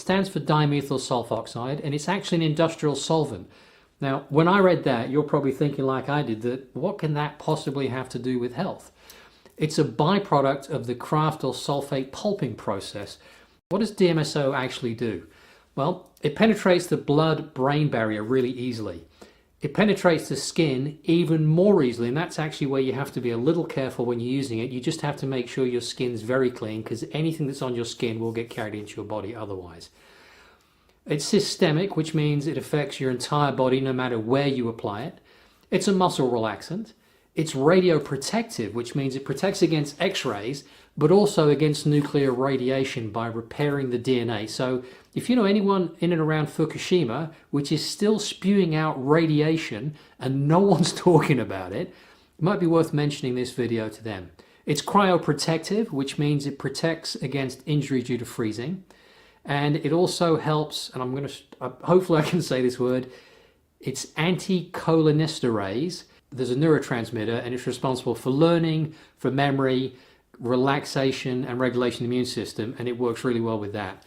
stands for dimethyl sulfoxide, and it's actually an industrial solvent. Now, when I read that, you're probably thinking like I did, that what can that possibly have to do with health? It's a byproduct of the Kraft or sulfate pulping process. What does DMSO actually do? Well, it penetrates the blood-brain barrier really easily. It penetrates the skin even more easily, and that's actually where you have to be a little careful when you're using it. You just have to make sure your skin's very clean, because anything that's on your skin will get carried into your body otherwise. It's systemic, which means it affects your entire body no matter where you apply it. It's a muscle relaxant. It's radioprotective, which means it protects against X-rays, but also against nuclear radiation by repairing the DNA. So if you know anyone in and around Fukushima, which is still spewing out radiation and no one's talking about it, it might be worth mentioning this video to them. It's cryoprotective, which means it protects against injury due to freezing. And it also helps, and hopefully I can say this word, it's anticholinesterase. There's a neurotransmitter, and it's responsible for learning, for memory, relaxation, and regulation of the immune system, and it works really well with that.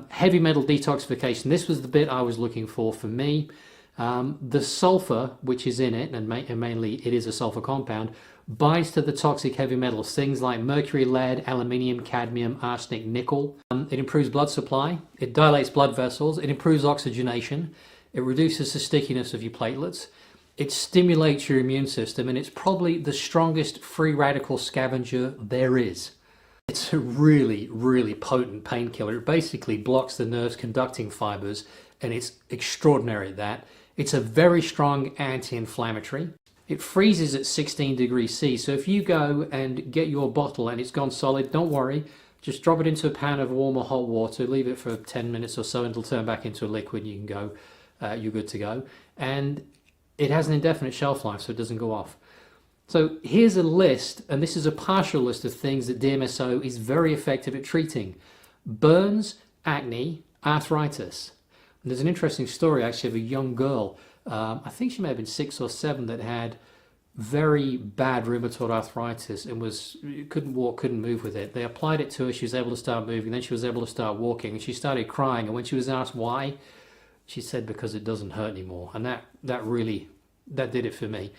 Heavy metal detoxification, this was the bit I was looking for me. The sulfur, which is in it, and mainly it is a sulfur compound, binds to the toxic heavy metals, things like mercury, lead, aluminium, cadmium, arsenic, nickel. It improves blood supply, it dilates blood vessels, it improves oxygenation, it reduces the stickiness of your platelets, it stimulates your immune system, and it's probably the strongest free radical scavenger there is. It's a really, really potent painkiller. It basically blocks the nerve's conducting fibers, and it's extraordinary at that. It's a very strong anti-inflammatory. It freezes at 16 degrees C, so if you go and get your bottle and it's gone solid, don't worry. Just drop it into a pan of warm or hot water, leave it for 10 minutes or so, and it'll turn back into a liquid, and you can go, you're good to go. And it has an indefinite shelf life, so it doesn't go off. So here's a list, and this is a partial list of things that DMSO is very effective at treating. Burns, acne, arthritis. And there's an interesting story actually of a young girl, I think she may have been 6 or 7, that had very bad rheumatoid arthritis and couldn't walk, couldn't move with it. They applied it to her, she was able to start moving, then she was able to start walking, and she started crying, and when she was asked why, she said because it doesn't hurt anymore. And that did it for me.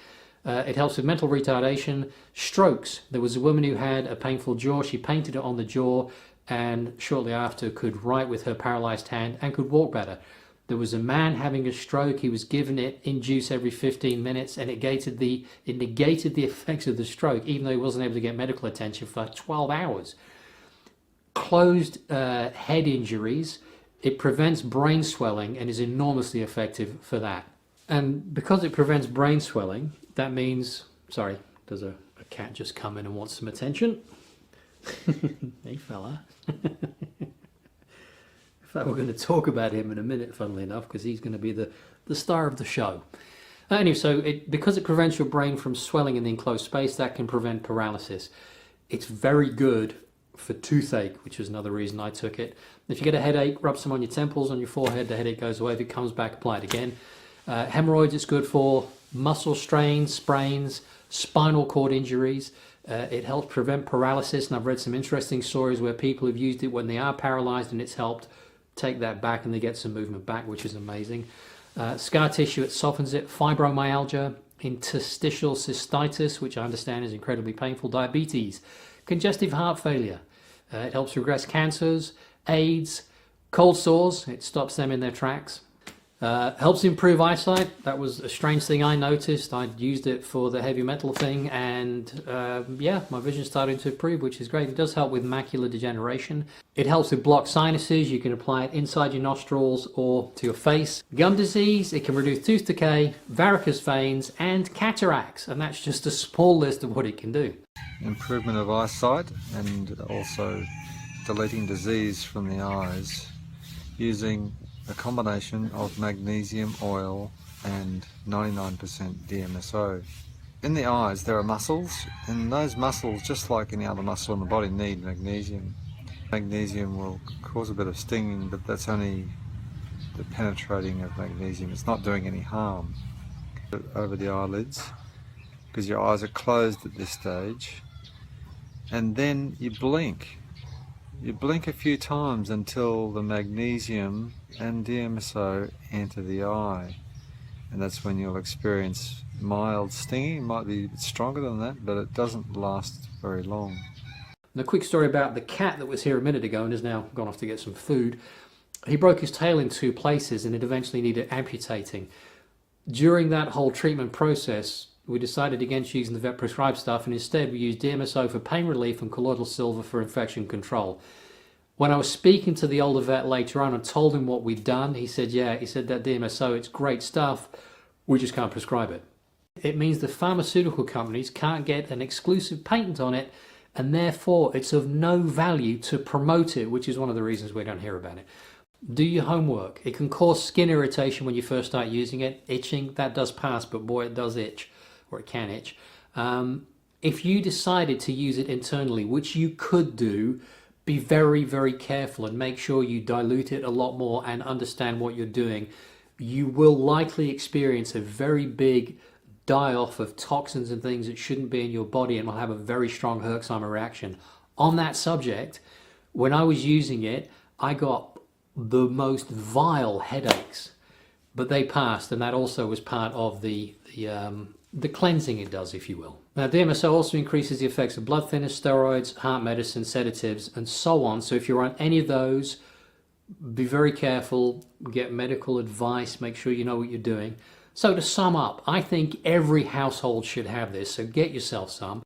It helps with mental retardation, strokes. There was a woman who had a painful jaw. She painted it on the jaw, and shortly after could write with her paralyzed hand and could walk better. There was a man having a stroke. He was given it in juice every 15 minutes, and it negated the effects of the stroke, even though he wasn't able to get medical attention for 12 hours. Closed head injuries. It prevents brain swelling and is enormously effective for that. And because it prevents brain swelling, that means, sorry, there's a cat just come in and wants some attention. Hey fella. In fact, we're going to talk about him in a minute, funnily enough, because he's going to be the star of the show. Anyway, so because it prevents your brain from swelling in the enclosed space, that can prevent paralysis. It's very good for toothache, which is another reason I took it. If you get a headache, rub some on your temples, on your forehead, the headache goes away. If it comes back, apply it again. Hemorrhoids, it's good for muscle strains, sprains, spinal cord injuries. It helps prevent paralysis, and I've read some interesting stories where people have used it when they are paralyzed, and it's helped take that back and they get some movement back, which is amazing. Scar tissue, it softens it. Fibromyalgia, interstitial cystitis, which I understand is incredibly painful. Diabetes, congestive heart failure. It helps regress cancers, AIDS, cold sores. It stops them in their tracks. Helps improve eyesight. That was a strange thing I noticed. I'd used it for the heavy metal thing, and yeah, my vision started to improve, which is great. It does help with macular degeneration. It helps with blocked sinuses. You can apply it inside your nostrils or to your face. Gum disease, it can reduce tooth decay, varicose veins, and cataracts. And that's just a small list of what it can do. Improvement of eyesight, and also deleting disease from the eyes using a combination of magnesium oil and 99% Dmso. In the eyes there are muscles, and those muscles, just like any other muscle in the body, need magnesium. Magnesium will cause a bit of stinging, but that's only the penetrating of magnesium. It's not doing any harm over the eyelids, because your eyes are closed at this stage, and then you blink. You blink a few times until the magnesium and Dmso enter the eye, and that's when you'll experience mild stinging. It might be a bit stronger than that, but it doesn't last very long. And a quick story about the cat that was here a minute ago and has now gone off to get some food. He broke his tail in 2 places and it eventually needed amputating. During that whole treatment process, we decided against using the vet prescribed stuff, and instead we used Dmso for pain relief and colloidal silver for infection control. When I was speaking to the older vet later on and told him what we'd done, he said, yeah, he said that Dmso, it's great stuff, we just can't prescribe it. It means the pharmaceutical companies can't get an exclusive patent on it, and therefore it's of no value to promote it, which is one of the reasons we don't hear about it. Do your homework. It can cause skin irritation when you first start using it. Itching, that does pass, but boy, it does itch, or it can itch. If you decided to use it internally, which you could do, be very, very careful and make sure you dilute it a lot more and understand what you're doing. You will likely experience a very big die-off of toxins and things that shouldn't be in your body and will have a very strong Herxheimer reaction. On that subject, when I was using it, I got the most vile headaches, but they passed, and that also was part of the cleansing it does, if you will. Now, Dmso also increases the effects of blood thinners, steroids, heart medicine, sedatives, and so on. So if you're on any of those, be very careful, get medical advice, make sure you know what you're doing. So to sum up, I think every household should have this, so get yourself some.